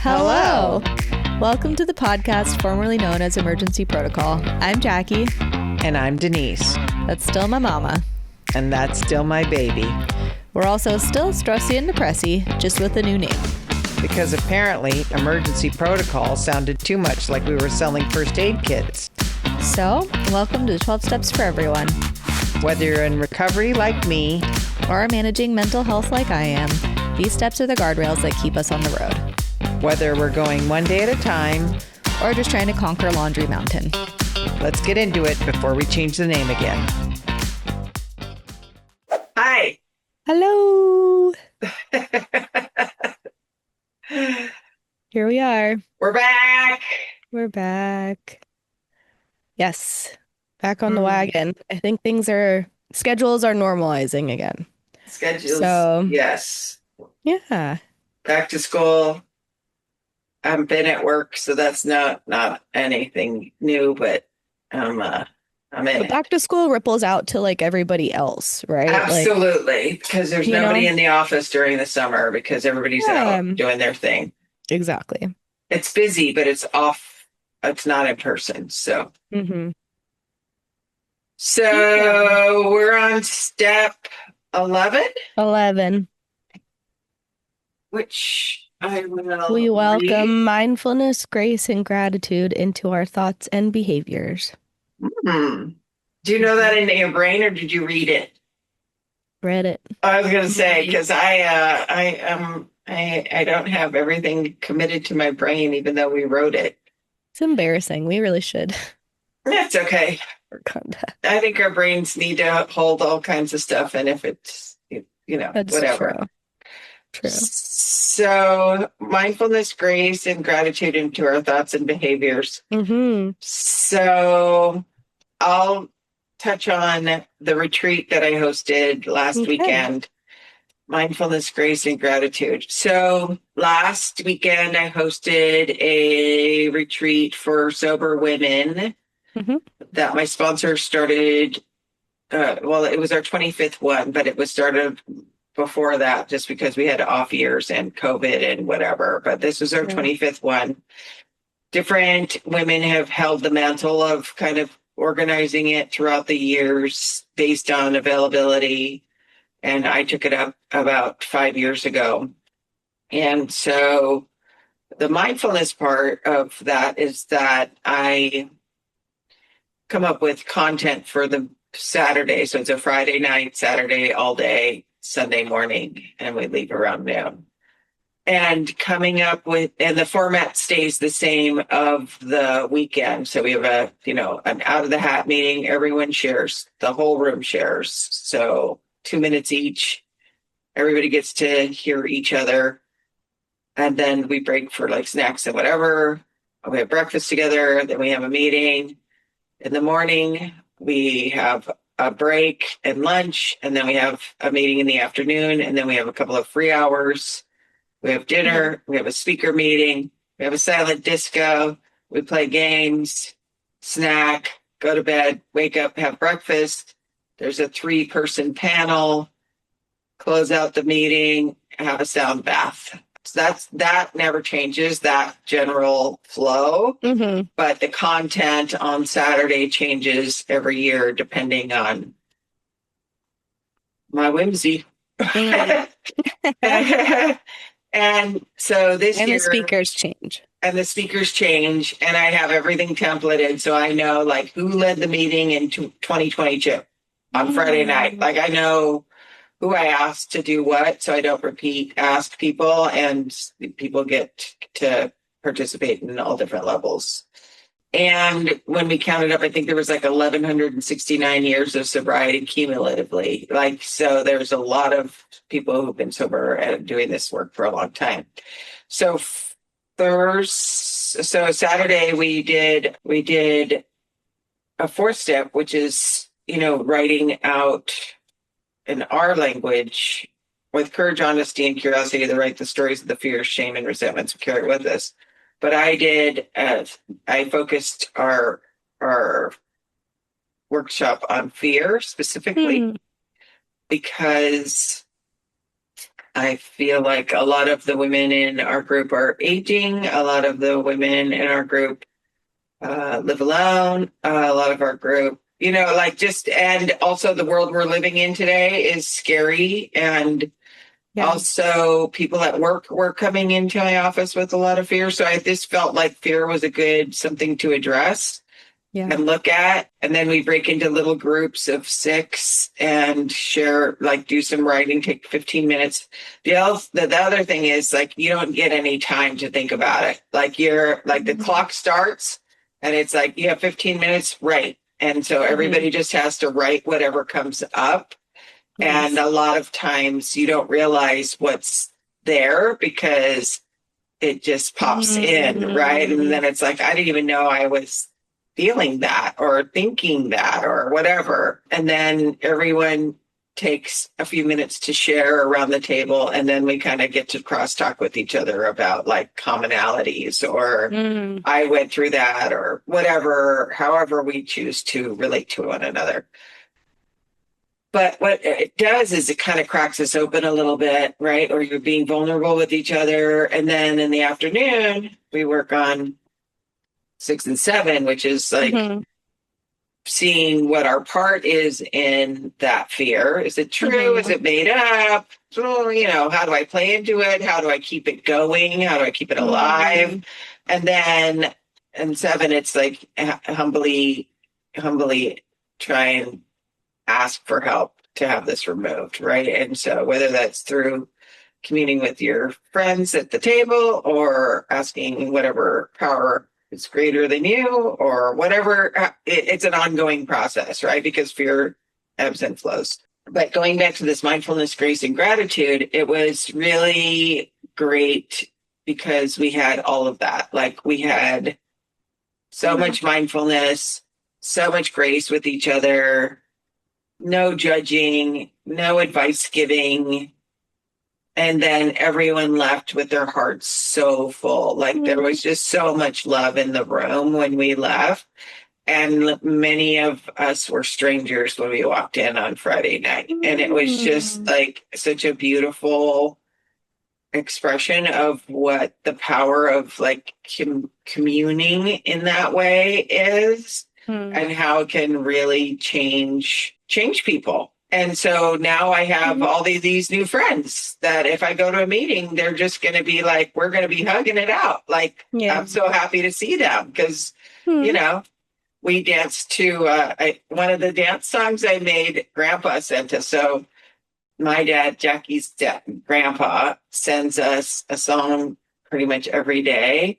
Hello. Welcome to the podcast formerly known as Emergency Protocol. I'm Jackie. And I'm Denise. That's still my mama. And that's still my baby. We're also still stressy and depressy, just with a new name. Because apparently Emergency Protocol sounded too much like we were selling first aid kits. So, welcome to 12 Steps for Everyone. Whether you're in recovery like me, or managing mental health like I am, these steps are the guardrails that keep us on the road. Whether we're going one day at a time, or just trying to conquer Laundry Mountain. Let's get into it before we change the name again. Hi. Hello. Here we are. We're back. We're back. Yes. Back on the wagon. I think schedules are normalizing again. Schedules. So, yes. Yeah. Back to school. I haven't been at work, so that's not anything new, but I'm in But back to school ripples out to like everybody else, right? Absolutely, because there's nobody in the office during the summer because everybody's out doing their thing. Exactly. It's busy, but it's off. It's not in person, so. Mm-hmm. So we're on step 11? 11. Which I will We welcome read. mindfulness, grace, and gratitude into our thoughts and behaviors. Do you know that in your brain, or did you read it? Read it. I was going to say, because I don't have everything committed to my brain, even though we wrote it. It's embarrassing. We really should. That's okay. I think our brains need to hold all kinds of stuff, and if it's, That's whatever. True. So mindfulness, grace, and gratitude into our thoughts and behaviors. Mm-hmm. So I'll touch on the retreat that I hosted last weekend. Mindfulness, grace, and gratitude. So last weekend, I hosted a retreat for sober women that my sponsor started. It was our 25th one, but it was started before that just because we had off years and COVID and whatever. But this was our 25th one. Different women have held the mantle of kind of organizing it throughout the years based on availability. And I took it up about 5 years ago. And so the mindfulness part of that is that I come up with content for the Saturday. So it's a Friday night, Saturday all day, Sunday morning, and we leave around noon. And coming up with, and the format stays the same of the weekend. So we have an out of the hat meeting. Everyone shares, the whole room shares. So 2 minutes each. Everybody gets to hear each other. And then we break for like snacks and whatever. We have breakfast together. Then we have a meeting. In the morning, we have a break and lunch. And then we have a meeting in the afternoon. And then we have a couple of free hours. We have dinner. We have a speaker meeting. We have a silent disco. We play games, snack, go to bed, wake up, have breakfast. There's a 3-person panel, close out the meeting, have a sound bath. So that never changes, that general flow. But the content on Saturday changes every year depending on my whimsy. And so this year... And the speakers change. And the speakers change, and I have everything templated, so I know like who led the meeting in 2022 on Friday night. Like I know who I asked to do what, so I don't ask people, and people get to participate in all different levels. And when we counted up, I think there was like 1,169 years of sobriety cumulatively. Like, so there's a lot of people who've been sober and doing this work for a long time. So Saturday we did a 4th step, which is, writing out in our language with courage, honesty, and curiosity to write the stories of the fears, shame, and resentments we carry with us. But I focused our workshop on fear specifically because I feel like a lot of the women in our group are aging. A lot of the women in our group live alone. A lot of our group, like just, and also the world we're living in today is scary. And Yeah. also people at work were coming into my office with a lot of fear. So I just felt like fear was a good something to address Yeah. and look at. And then we break into little groups of 6 and share, like do some writing, take 15 minutes. The other thing is like, you don't get any time to think about it. Like you're like the clock starts and it's like, you have 15 minutes, write. And so everybody just has to write whatever comes up. Nice. And a lot of times you don't realize what's there because it just pops in, right? And then it's like, I didn't even know I was feeling that or thinking that or whatever. And then everyone takes a few minutes to share around the table. And then we kind of get to crosstalk with each other about like commonalities or I went through that or whatever, however we choose to relate to one another. But what it does is it kind of cracks us open a little bit, right? Or you're being vulnerable with each other. And then in the afternoon, we work on 6 and 7, which is like seeing what our part is in that fear. Is it true? Is it made up? So, how do I play into it? How do I keep it going? How do I keep it alive? And then in 7, it's like humbly try and ask for help to have this removed, right? And so whether that's through communing with your friends at the table or asking whatever power is greater than you or whatever, it's an ongoing process, right? Because fear ebbs and flows. But going back to this mindfulness, grace, and gratitude, it was really great because we had all of that. Like we had so much mindfulness, so much grace with each other, no judging, no advice giving. And then everyone left with their hearts so full. Like there was just so much love in the room when we left. And many of us were strangers when we walked in on Friday night. And it was just like such a beautiful expression of what the power of like communing in that way is and how it can really change people. And so now I have all these new friends that if I go to a meeting, they're just going to be like, we're going to be hugging it out. Like, I'm so happy to see them because, we danced to one of the dance songs I made, Grandpa sent us. So my dad, Jackie's grandpa, sends us a song pretty much every day.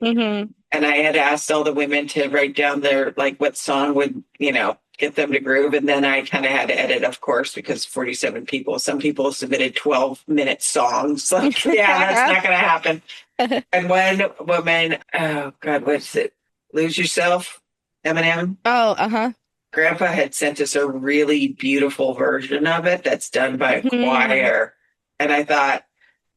And I had asked all the women to write down their, like, what song would, get them to groove. And then I kind of had to edit, of course, because 47 people, some people submitted 12-minute songs. Like, yeah, that's not going to happen. And one woman, oh God, what's it? Lose Yourself, Eminem. Oh, Grandpa had sent us a really beautiful version of it that's done by a choir. And I thought,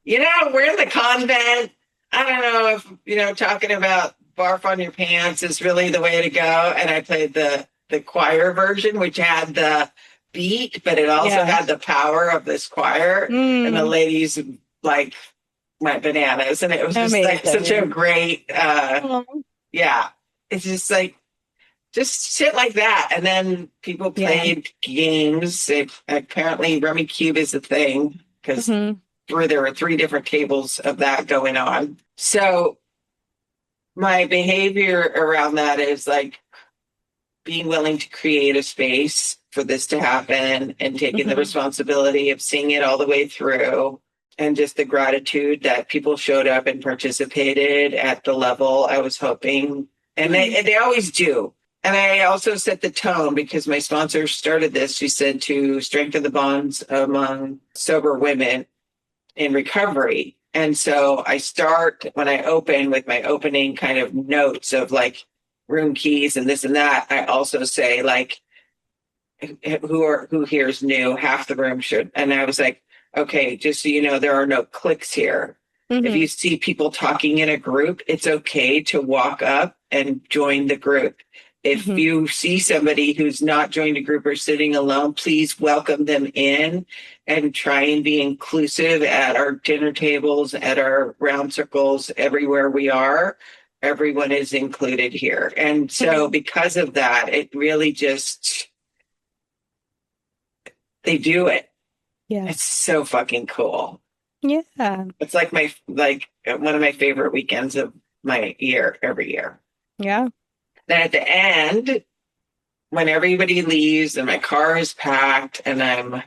we're in the convent. I don't know if, talking about barf on your pants is really the way to go. And I played the choir version, which had the beat, but it also had the power of this choir. And the ladies like went bananas. And it was just like such a great, it's just like, just shit like that. And then people played games. Apparently Rummy Cube is a thing because where there were 3 different tables of that going on. So my behavior around that is like being willing to create a space for this to happen and taking the responsibility of seeing it all the way through. And just the gratitude that people showed up and participated at the level I was hoping. And they always do. And I also set the tone because my sponsor started this. She said to strengthen the bonds among sober women in recovery. And so I start when I open with my opening kind of notes of like room keys and this and that. I also say like, who here is new? Half the room should. And I was like, okay, just so you know, there are no cliques here. If you see people talking in a group, it's okay to walk up and join the group. if Hmm. you see somebody who's not joined a group or sitting alone, please welcome them in and try and be inclusive at our dinner tables, at our round circles, everywhere we are. Everyone is included here. And so, Hmm. because of that, it really just, they do it. Yeah. It's so fucking cool. Yeah. It's like one of my favorite weekends of my year every year. Yeah. Then at the end, when everybody leaves and my car is packed and I'm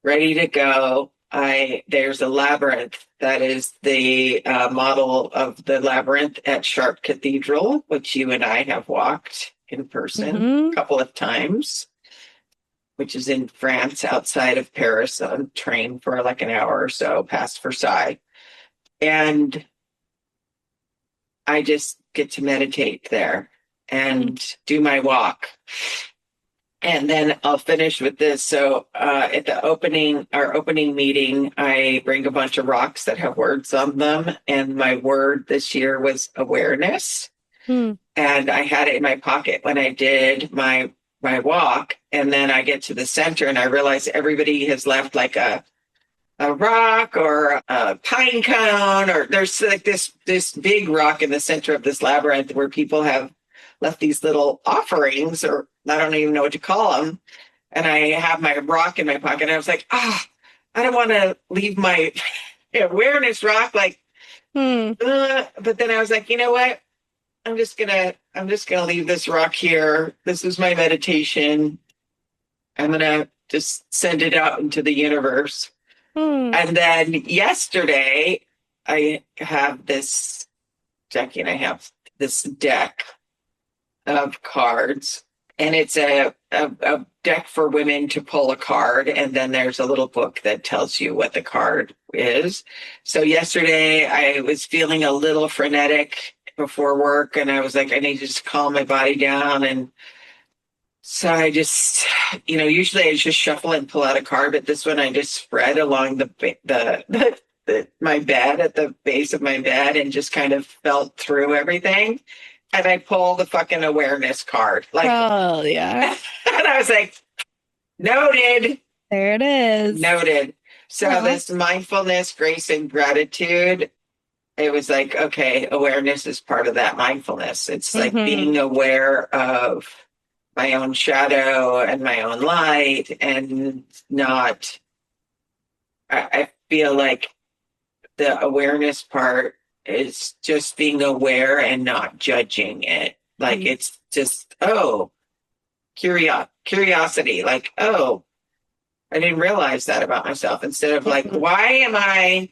ready to go, I there's a labyrinth that is the model of the labyrinth at Sharp Cathedral, which you and I have walked in person a Hmm. couple of times, which is in France outside of Paris on train for like an hour or so past Versailles. And I just get to meditate there and do my walk. And then I'll finish with this. So at the our opening meeting, I bring a bunch of rocks that have words on them. And my word this year was awareness. Hmm. And I had it in my pocket when I did my walk. And then I get to the center and I realize everybody has left like a rock or a pine cone, or there's like this big rock in the center of this labyrinth where people have left these little offerings, or I don't even know what to call them. And I have my rock in my pocket. And I was like, I don't want to leave my awareness rock like, Hmm. but then I was like, you know what? I'm just gonna leave this rock here. This is my meditation. I'm gonna just send it out into the universe. Hmm. And then yesterday, I have this Jackie and I have this deck of cards, and it's a deck for women to pull a card, and then there's a little book that tells you what the card is. So yesterday, I was feeling a little frenetic before work, and I was like, I need to just calm my body down. And so I just, usually I just shuffle and pull out a card, but this one I just spread along my bed, at the base of my bed, and just kind of felt through everything. And I pulled the fucking awareness card, like, Oh, yeah. and I was like, noted, There it is. noted. So Oh. this mindfulness, grace, and gratitude, it was like, okay, awareness is part of that mindfulness. It's like Hmm. being aware of my own shadow and my own light, and not, I feel like the awareness part is just being aware and not judging it. Like it's just, oh, curiosity, like, oh, I didn't realize that about myself. Instead of like, Hmm. why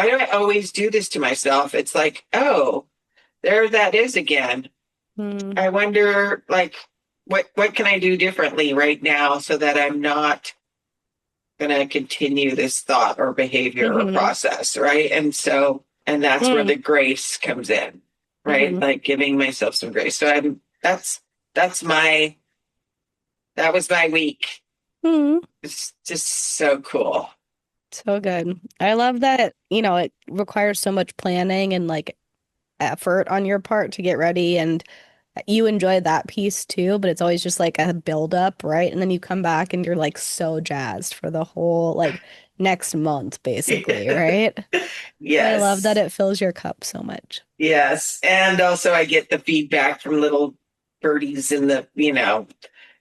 do I always do this to myself? It's like, oh, there that is again. Hmm. I wonder, like, what can I do differently right now so that I'm not going to continue this thought or behavior or Hmm. process, right? And that's where Hmm. the grace comes in, right? Hmm. Like giving myself some grace. So that's my that was my week. Hmm. It's just so cool. So good. I love that, it requires so much planning and like effort on your part to get ready, and you enjoy that piece too, but it's always just like a build up, right? And then you come back and you're like so jazzed for the whole like next month basically, right? I love that Yes. it fills your cup so much. Yes. And also I get the feedback from little birdies in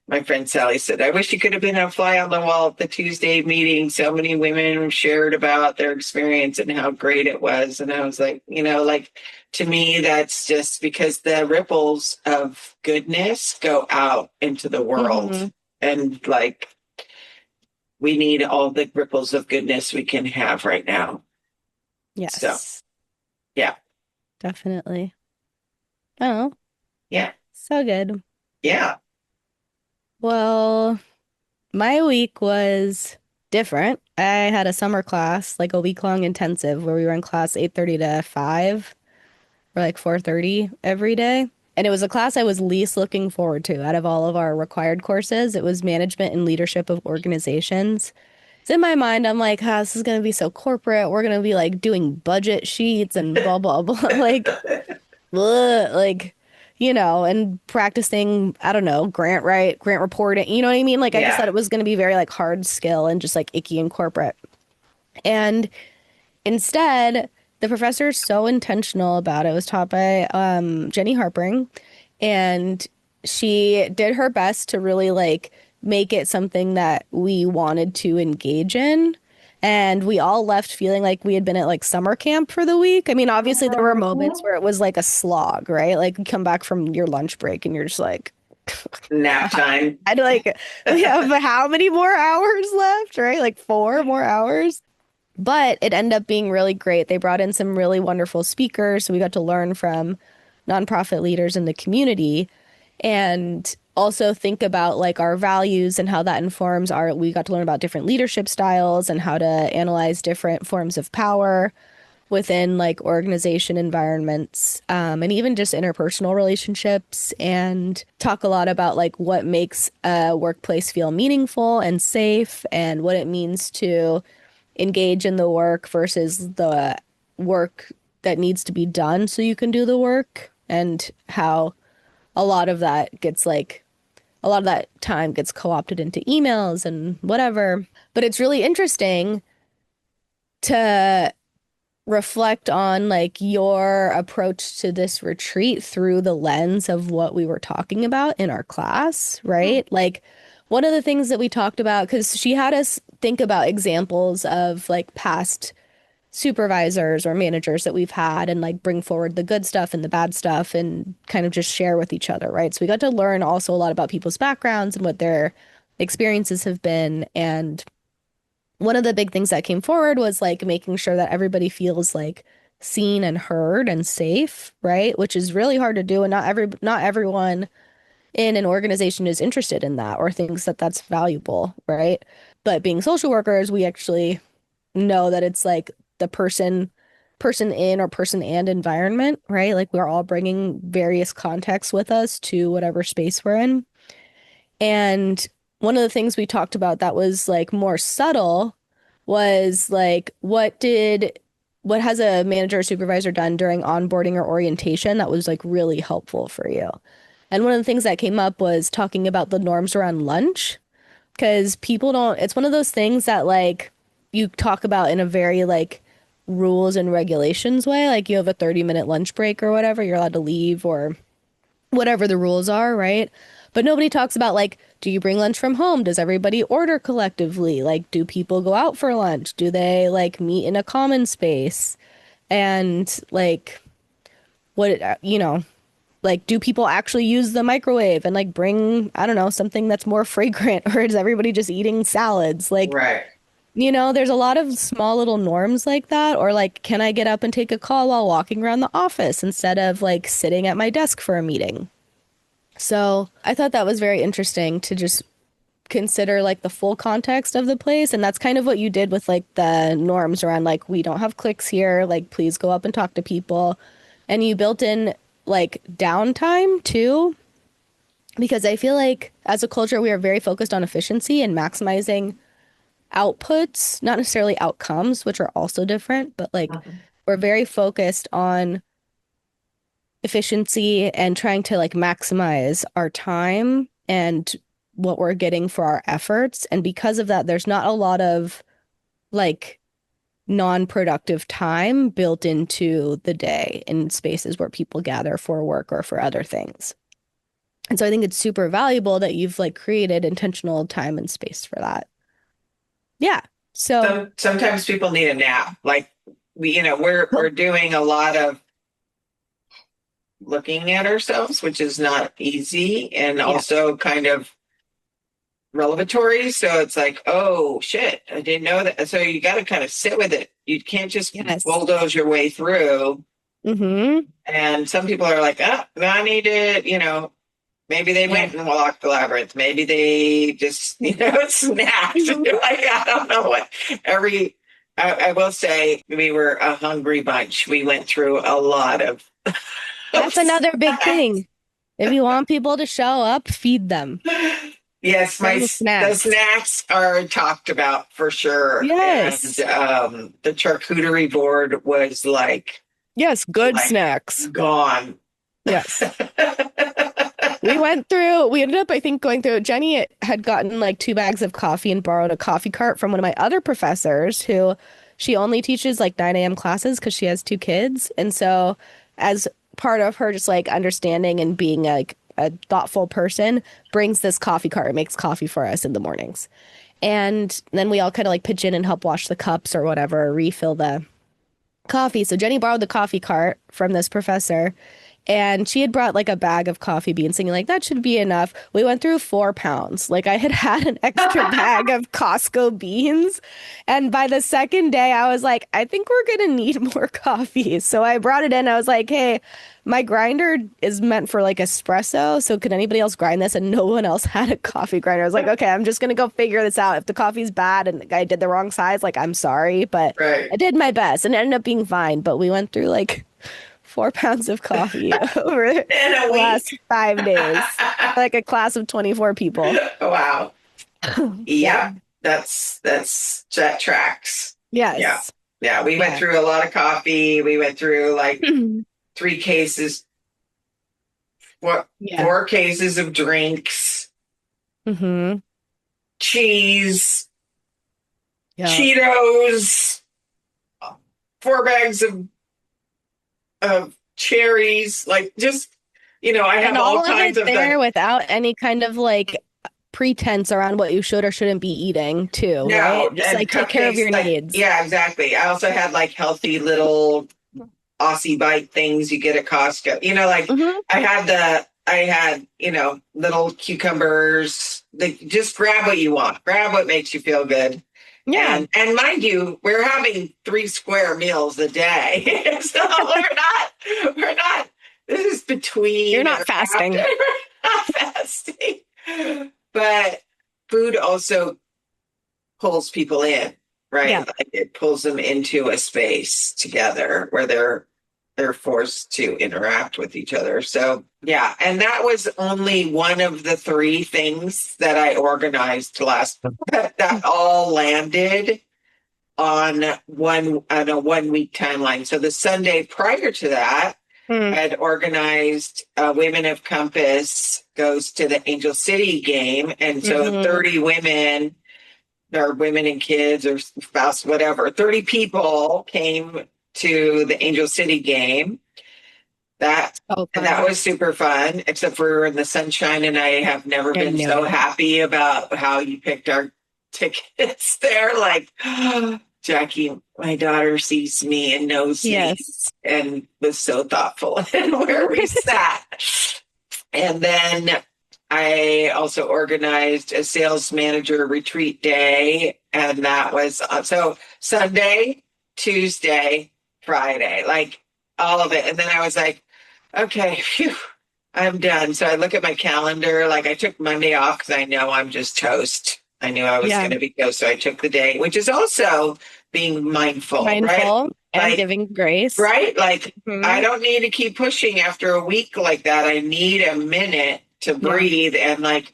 my friend Sally said, I wish you could have been a fly on the wall at the Tuesday meeting. So many women shared about their experience and how great it was. And I was like, like, to me, that's just because the ripples of goodness go out into the world. Hmm. And like, we need all the ripples of goodness we can have right now. So, Yes, yeah, definitely. Oh, yeah, so good. yeah. Well, my week was different. I had a summer class, like a week-long intensive where we were in class 8:30 to 5 or like 4:30 every day. And it was a class I was least looking forward to out of all of our required courses. It was management and leadership of organizations. So in my mind, I'm like, this is gonna be so corporate. We're gonna be like doing budget sheets and blah blah blah. Like, ugh, like and practicing, I don't know, grant reporting, you know what I mean? Like I just thought Yeah. it was going to be very like hard skill and just like icky and corporate. And instead, the professor is so intentional about it. It was taught by Jenny Harpering, and she did her best to really like make it something that we wanted to engage in. And we all left feeling like we had been at like summer camp for the week. I mean, obviously there were moments where it was like a slog, right? Like you come back from your lunch break and you're just like, Nap time. I'd like, we have how many more hours left, right? Like 4 more hours. But it ended up being really great. They brought in some really wonderful speakers. So we got to learn from nonprofit leaders in the community and also think about like our values and how that informs we got to learn about different leadership styles and how to analyze different forms of power within like organization environments, and even just interpersonal relationships, and talk a lot about like what makes a workplace feel meaningful and safe and what it means to engage in the work versus the work that needs to be done so you can do the work, and how a lot of that gets like a lot of that time gets co-opted into emails and whatever. But it's really interesting to reflect on like your approach to this retreat through the lens of what we were talking about in our class, right? Like one of the things that we talked about, because she had us think about examples of like past supervisors or managers that we've had and like bring forward the good stuff and the bad stuff and kind of just share with each other, right? So we got to learn also a lot about people's backgrounds and what their experiences have been. And one of the big things that came forward was like making sure that everybody feels like seen and heard and safe, right? Which is really hard to do, and not everyone in an organization is interested in that or thinks that that's valuable, right? But being social workers, we actually know that it's like the person in or person and environment, right? Like we're all bringing various contexts with us to whatever space we're in. And one of the things we talked about that was like more subtle was like what has a manager or supervisor done during onboarding or orientation that was like really helpful for you? And one of the things that came up was talking about the norms around lunch, because people don't, it's one of those things that like you talk about in a very like rules and regulations way. Like you have a 30-minute lunch break or whatever, you're allowed to leave or whatever the rules are, right? But nobody talks about like, do you bring lunch from home? Does everybody order collectively? Like, do people go out for lunch? Do they like meet in a common space? And like, like, do people actually use the microwave and like bring, I don't know, something that's more fragrant, or is everybody just eating salads? Like, Right. there's a lot of small little norms like that. Or like, can I get up and take a call while walking around the office instead of like sitting at my desk for a meeting? So I thought that was very interesting to just consider like the full context of the place. And that's kind of what you did with like the norms around like, we don't have cliques here, like, please go up and talk to people. And you built in like downtime too, because I feel like as a culture, we are very focused on efficiency and maximizing outputs, not necessarily outcomes, which are also different, but like Mhm. we're very focused on efficiency and trying to like maximize our time and what we're getting for our efforts. And because of that, there's not a lot of like non-productive time built into the day in spaces where people gather for work or for other things. And so I think it's super valuable that you've like created intentional time and space for that. Yeah. So, Sometimes people need a nap. Like we're doing a lot of looking at ourselves, which is not easy and yeah. also kind of revelatory. So it's like, oh shit, I didn't know that. So you got to kind of sit with it. You can't just Yes. bulldoze your way through. Mm-hmm. And some people are like, oh, I need to, maybe they Yeah. went and walked the labyrinth. Maybe they just, snacked. Mhm. Like, I don't know what I will say we were a hungry bunch. We went through a lot of That's another big snacks. thing. If you want people to show up, feed them. Yes, Bring the snacks. snacks are talked about for sure. And Yes. the charcuterie board was Yes, good like snacks. gone. Yes. We ended up, I think, going through, Jenny had gotten like 2 bags of coffee and borrowed a coffee cart from one of my other professors who she only teaches like 9 a.m. classes because she has 2 kids. And so, as part of her just like understanding and being like a thoughtful person, brings this coffee cart and makes coffee for us in the mornings. And then we all kind of like pitch in and help wash the cups or whatever, or refill the coffee. So Jenny borrowed the coffee cart from this professor, and she had brought like a bag of coffee beans, thinking like that should be enough. We went through 4 pounds. Like I had had an extra bag of Costco beans, and by the second day, I was like, I think we're gonna need more coffee. So I brought it in. I was like, hey, my grinder is meant for like espresso, so could anybody else grind this? And no one else had a coffee grinder. I was like, okay, I'm just gonna go figure this out. If the coffee's bad and I did the wrong size, like I'm sorry, but Right. I did my best and it ended up being fine. But we went through like 4 pounds of coffee over the In a week. last 5 days, like a class of 24 people. Wow. Yeah. Yeah, that tracks. Yeah. Yes. Yeah. We went Yeah. through a lot of coffee. We went through like 3 cases, Yeah. 4 cases of drinks, Mm-hmm. cheese, Yeah. Cheetos, 4 bags of cherries, like just, I And have all all of kinds it of there things. without any kind of like pretense around what you should or shouldn't be eating too, No, right? Just and like take care of cupcakes, your like, needs. yeah, exactly. I also had like healthy little Aussie bite things you get at Costco. Like Hmm. I had little cucumbers. Just grab what you want. Grab what makes you feel good. Yeah. And mind you, we're having 3 square meals a day. So we're not, this is You're between not or after. fasting. We're not fasting. But food also pulls people in, right? Yeah. Like it pulls them into a space together where they're forced to interact with each other. So yeah, and that was only one of the 3 things that I organized last that all landed on a 1 week timeline. So the Sunday prior to that, Mm. I'd organized Women of Compass goes to the Angel City game. And so Hmm. 30 women or women and kids or spouse, whatever, 30 people came to the Angel City game. That Oh, and that fun. was super fun, except for we were in the sunshine, and I have never I been so know. happy about how you picked our tickets there. Like, Jackie, my daughter sees me and knows me Yes. and was so thoughtful in where we sat. And then I also organized a sales manager retreat day. And that was so Sunday, Tuesday, Friday, like all of it. And then I was like, okay, phew, I'm done. So I look at my calendar, like I took Monday off because I know I'm just toast. I knew I was Yeah. going to be toast. So I took the day, which is also being mindful, right? Mindful and Like, giving grace. right? Like, I Hmm. don't need to keep pushing after a week like that. I need a minute to Yeah. breathe and like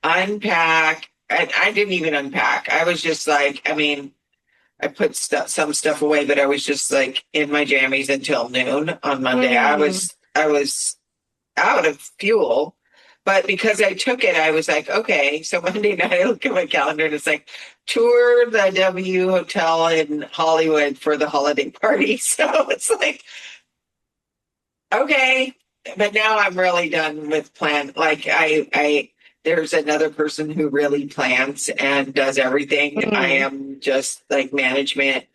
unpack. And I didn't even unpack. I was just like, I mean, I put some stuff away, but I was just like in my jammies until noon on Monday. I Mm. was I was out of fuel. But because I took it, I was like, okay. So Monday night, I look at my calendar and it's like, tour the W Hotel in Hollywood for the holiday party. So it's like, okay. But now I'm really done with plan. Like there's another person who really plans and does everything. I Mm. am just like management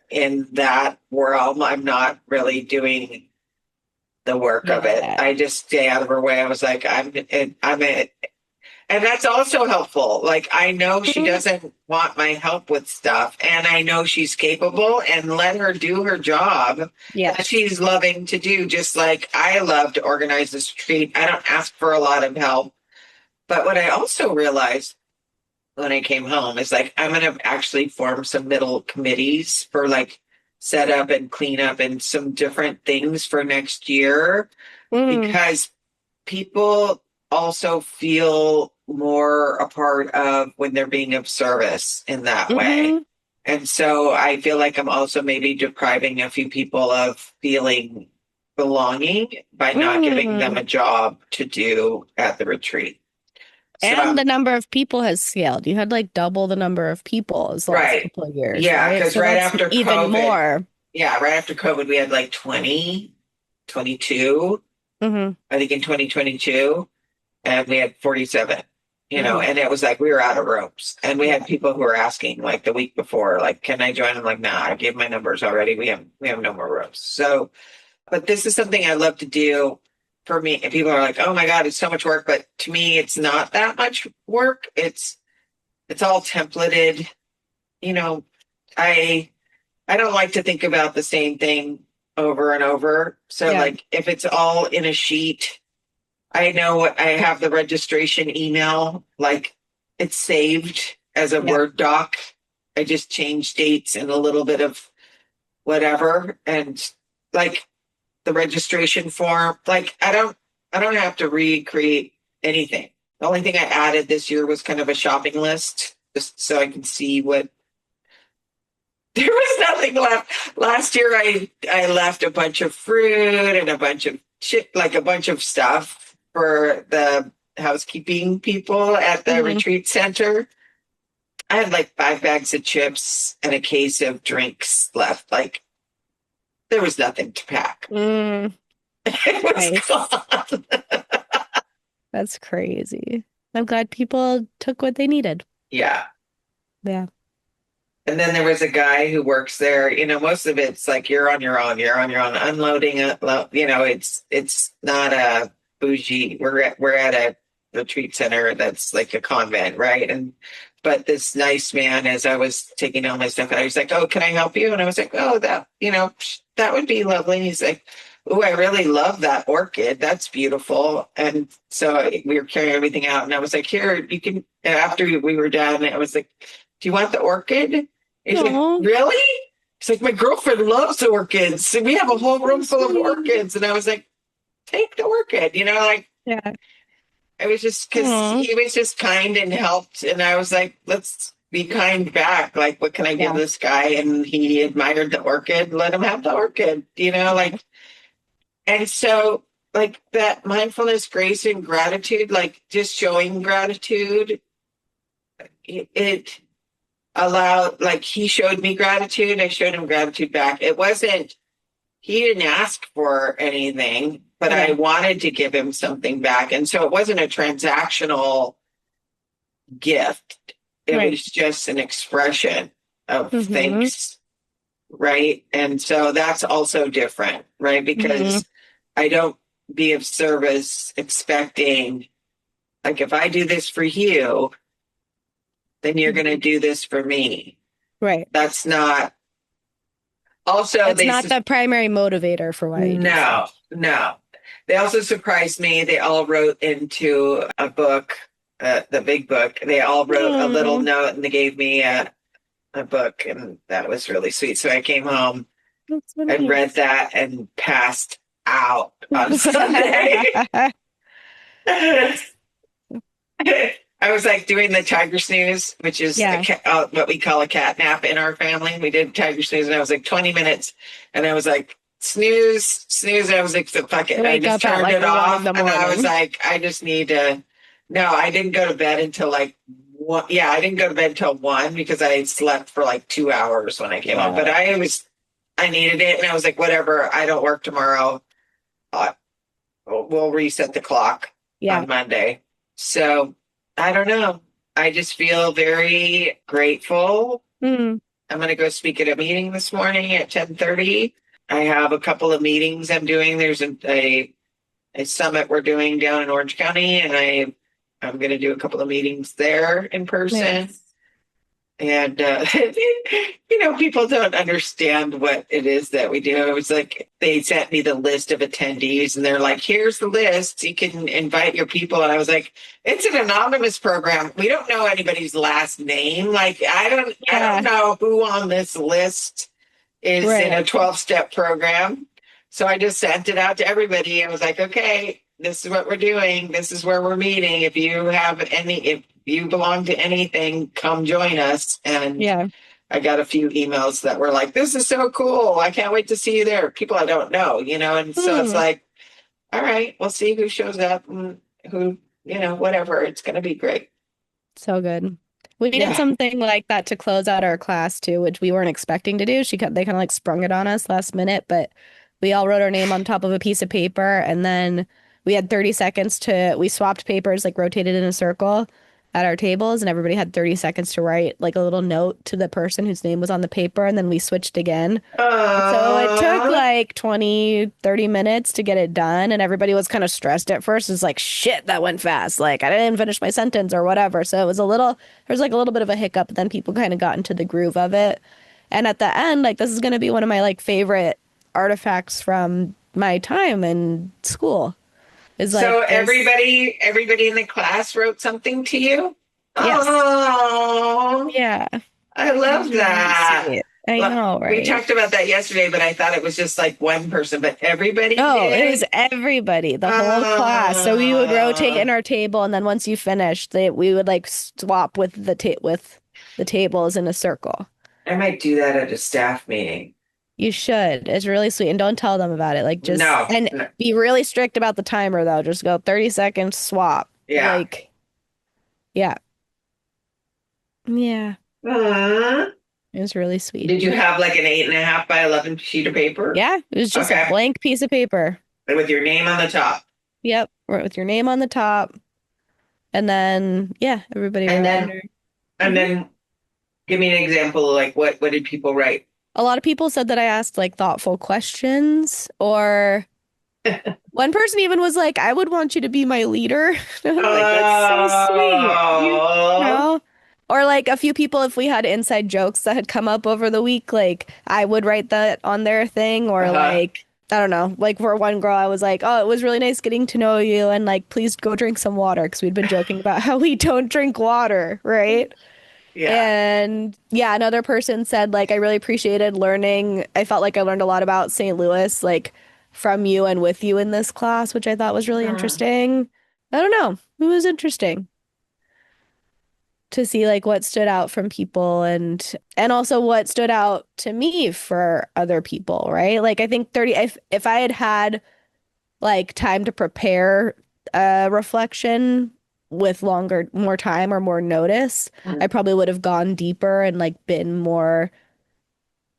in that realm. I'm not really doing the work of it. Yeah. I just stay out of her way. I was like, and that's also helpful. Like, I know she Mhm. doesn't want my help with stuff, and I know she's capable, and let her do her job that Yes. she's loving to do, just like I love to organize this retreat. I don't ask for a lot of help. But what I also realized when I came home is like, I'm going to actually form some middle committees for like setup and cleanup and some different things for next year Mm. because people also feel more a part of when they're being of service in that way. Hmm. And so I feel like I'm also maybe depriving a few people of feeling belonging by not giving them Mm. a job to do at the retreat. So, And the number of people has scaled. You had like double the number of people as the last right. couple of years, Yeah, right? because So that's even more. right after COVID, we had like 22, Hmm. I think in 2022, and we had 47, Hmm. and it was like we were out of ropes. And we had Yeah. people who were asking like the week before, like, can I join? I'm like, nah, I gave my numbers already. We have no more ropes. So, but this is something I love to do for me. And people are like, oh my God, it's so much work. But to me, it's not that much work. It's all templated. You know, I I don't like to think about the same thing over and over. So Yeah. like if it's all in a sheet, I know I have the registration email, like it's saved as a Yeah. Word doc. I just change dates and a little bit of whatever. And like the registration form, like I don't have to recreate anything. The only thing I added this year was kind of a shopping list, just so I can see what there was nothing left. Last year I left a bunch of fruit and a bunch of shit, like a bunch of stuff for the housekeeping people at the Hmm. retreat center. I had like 5 bags of chips and a case of drinks left. Like there was nothing to pack. Mm. It was Nice. gone. That's crazy. I'm glad people took what they needed. Yeah. Yeah. And then there was a guy who works there. Most of it's like you're on your own. You're on your own, unloading. It's not a bougie. We're at a retreat center that's like a convent, right? But this nice man, as I was taking all my stuff, and I was like, "Oh, can I help you?" And I was like, "Oh, that would be lovely." And he's like, "Oh, I really love that orchid. That's beautiful." And so we were carrying everything out, and I was like, "Here, you can." After we were done, I was like, "Do you want the orchid?" He's like, Oh, really? He's like, my girlfriend loves orchids. And we have a whole so room full of sweet. orchids. And I was like, take the orchid, like Yeah. I was just because Oh, he was just kind and helped. And I was like, let's be kind back. Like, what can I give yeah. this guy? And he admired the orchid. Let him have the orchid, Yeah. like, and so like that mindfulness, grace, and gratitude, like just showing gratitude, it allowed, like he showed me gratitude. I showed him gratitude back. It wasn't He didn't ask for anything, but I Yeah. wanted to give him something back. And so it wasn't a transactional gift. It Right. was just an expression of Hmm. thanks, right? And so that's also different, right? Hmm. Because I don't be of service expecting, like, if I do this for you, then you're going to do this for me. Right. That's not, also, That's not the primary motivator for why you do stuff. no, no. They also surprised me. They all wrote into a book, the big book. They all wrote a little Oh, note and they gave me a book, and that was really sweet. So I came home that's so and read nice. that and passed out on Sunday. I was like doing the tiger snooze, which is Yeah. what we call a cat nap in our family. We did tiger snooze, and I was like 20 minutes, and I was like snooze, snooze. And I was like, so fuck it. I Wake just up at turned like it 1 in off, the and I was morning. like, I just need to. No, I didn't go to bed until like one. Yeah, I didn't go to bed until 1 because I slept for like 2 hours when I came home. But Wow. I needed it, and I was like, whatever. I don't work tomorrow. Uh, we'll reset the clock Yeah. on Monday. So I don't know. I just feel very grateful. Mm. I'm going to go speak at a meeting this morning at 10:30. I have a couple of meetings I'm doing. There's a summit we're doing down in Orange County, and I'm going to do a couple of meetings there in person. Nice. And people don't understand what it is that we do. It was like they sent me the list of attendees, and they're like, "Here's the list. You can invite your people." And I was like, "It's an anonymous program. We don't know anybody's last name. Like, I don't Yeah. know who on this list is in a Right. 12-step program." So I just sent it out to everybody. I was like, "Okay, this is what we're doing. This is where we're meeting. If you belong to anything, come join us." And Yeah. I got a few emails that were like, "This is so cool! I can't wait to see you there." People I don't know, and so it's Hmm. like, all right, we'll see who shows up and who, whatever. It's going to be great. So good. We did Yeah. something like that to close out our class too, which we weren't expecting to do. They kind of like sprung it on us last minute, but we all wrote our name on top of a piece of paper and then we had 30 seconds we swapped papers, like rotated in a circle at our tables, and everybody had 30 seconds to write like a little note to the person whose name was on the paper, and then we switched again. And so it took Uh, like 20, 30 minutes to get it done. And everybody was kind of stressed at first. It's like, shit, that went fast. Like I didn't finish my sentence or whatever. So there was like a little bit of a hiccup. But then people kind of got into the groove of it. And at the end, like this is going to be one of my like favorite artifacts from my time in school is like so this. everybody in the class wrote something to you? Yes. Oh, Yeah. I It love was really that. sweet. I Well, know, we right? talked about that yesterday, but I thought it was just like one person, but everybody No, it was did. everybody, the whole class. So we would rotate Oh, in our table, and then once you finished, we would like swap with the tables in a circle. I might do that at a staff meeting. You should. It's really sweet, and don't tell them about it. Like just No, and no, be really strict about the timer though. Just go 30 seconds, swap. yeah. Like, yeah, yeah. Uh, It was really sweet. did you have like an 8.5 by 11 sheet of paper? Yeah, it was just a Okay. blank piece of paper. And with your name on the top. Yep, right with your name on the top, and then yeah, everybody And wrote then under. and Mhm. then give me an example of like what did people write? A lot of people said that I asked like thoughtful questions, or one person even was like, I would want you to be my leader. And I was like, that's so sweet. You Oh, know? Or like a few people, if we had inside jokes that had come up over the week, like I would write that on their thing, or uh-huh. like, I don't know, like for one girl, I was like, oh, it was really nice getting to know you, and like, please go drink some water, because we'd been joking about how we don't drink water, right? Yeah. And yeah, another person said, like, I really appreciated learning. I felt like I learned a lot about St. Louis, like from you and with you in this class, which I thought was really Uh, interesting. I don't know. It was interesting to see like what stood out from people and also what stood out to me for other people, right? Like I think 30 if I had had like time to prepare a reflection with more time or more notice, I probably would have gone deeper and like been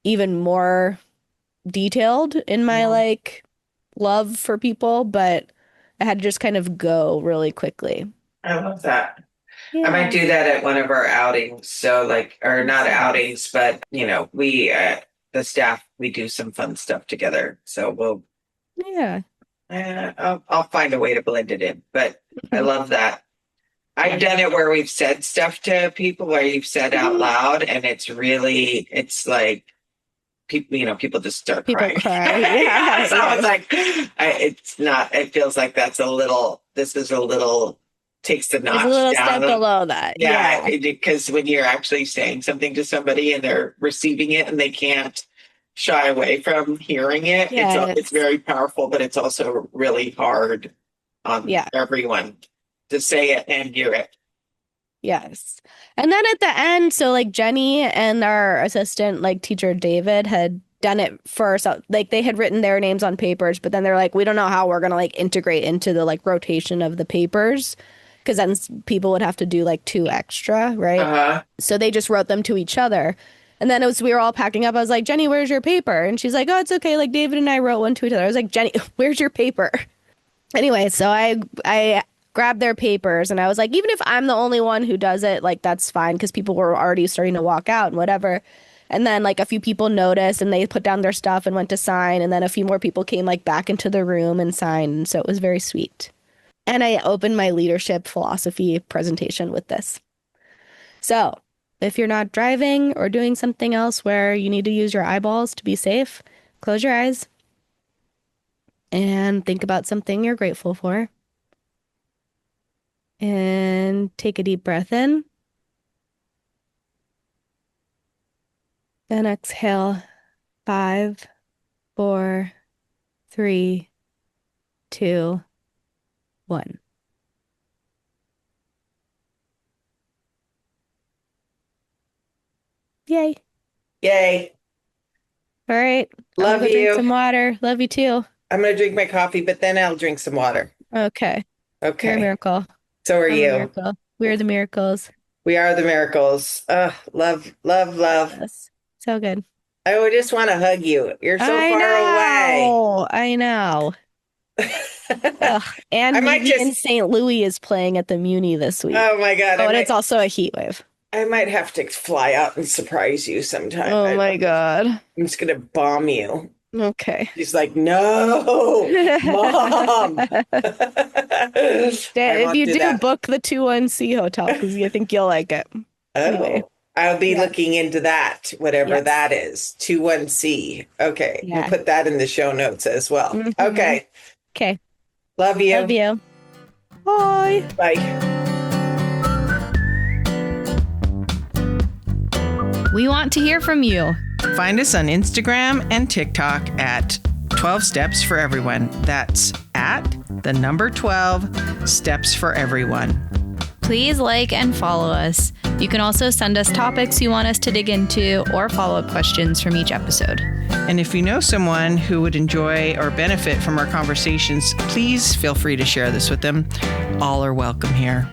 even more detailed in my like love for people, but I had to just kind of go really quickly. I love that. I might Yeah, do that at one of our outings. So like, or that's not nice. outings, but we the staff we do some fun stuff together. So Yeah. I'll find a way to blend it in. But I love that. I've done it where we've said stuff to people where you've said out Mhm. loud, and it's like people just start People crying. cry. Yeah, Yeah, so yeah. it's like it's not. It feels like that's a little. This is a little takes the It's a notch little down. step below that. Yeah, Yeah. because when you're actually saying something to somebody and they're receiving it and they can't shy away from hearing it, it's Yes. very powerful, but it's also really hard on Yeah. everyone to say it and hear it. Yes. And then at the end, so like Jenny and our assistant, like teacher David, had done it first. Like they had written their names on papers, but then they're like, we don't know how we're gonna like integrate into the like rotation of the papers. Because then people would have to do like two extra, right? Uh-huh. So they just wrote them to each other. And then we were all packing up. I was like, Jenny, where's your paper? And she's like, oh, it's okay. Like David and I wrote one to each other. I was like, Jenny, where's your paper? Anyway, so I grabbed their papers and I was like, even if I'm the only one who does it, like that's fine because people were already starting to walk out and whatever. And then like a few people noticed and they put down their stuff and went to sign. And then a few more people came like back into the room and signed. And so it was very sweet. And I opened my leadership philosophy presentation with this. So if you're not driving or doing something else where you need to use your eyeballs to be safe, close your eyes and think about something you're grateful for. And take a deep breath in. Then exhale. 5, 4, 3, 2, 1. Yay. Yay. All right. I'm gonna Love go drink you. some water. Love you too. I'm going to drink my coffee, but then I'll drink some water. Okay. You're a Okay. miracle. So are I'm a you. miracle. We're the miracles. We are the miracles. Love, love, love. Yes. So good. I would just want to hug you. You're so I far away. know. I know. Ugh. I And might Maybe in just, St. Louis is playing at the Muni this week. oh my God, Oh, and it's also a heat wave. I might have to fly out and surprise you sometime. Oh my God. I'm just going to bomb you. Okay. He's like, no, mom. I If won't you do do, that. book the 21C hotel because you think you'll like it. Anyway, Oh, I'll be yeah. looking into that, whatever Yes. that is. 21C. Okay. We'll Yeah. put that in the show notes as well. Hmm. Okay. Okay. Love Love you. you. Bye. Bye. We want to hear from you. Find us on Instagram and TikTok at 12 Steps for Everyone. That's at the number 12 Steps for Everyone. Please like and follow us. You can also send us topics you want us to dig into or follow-up questions from each episode. And if you know someone who would enjoy or benefit from our conversations, please feel free to share this with them. All are welcome here.